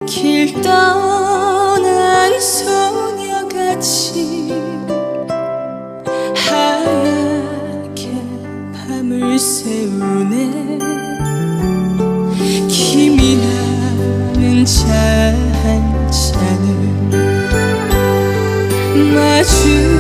길 떠난 소녀같이 하얗게 밤을 새우네. 김이 나는 차 한 잔을 마주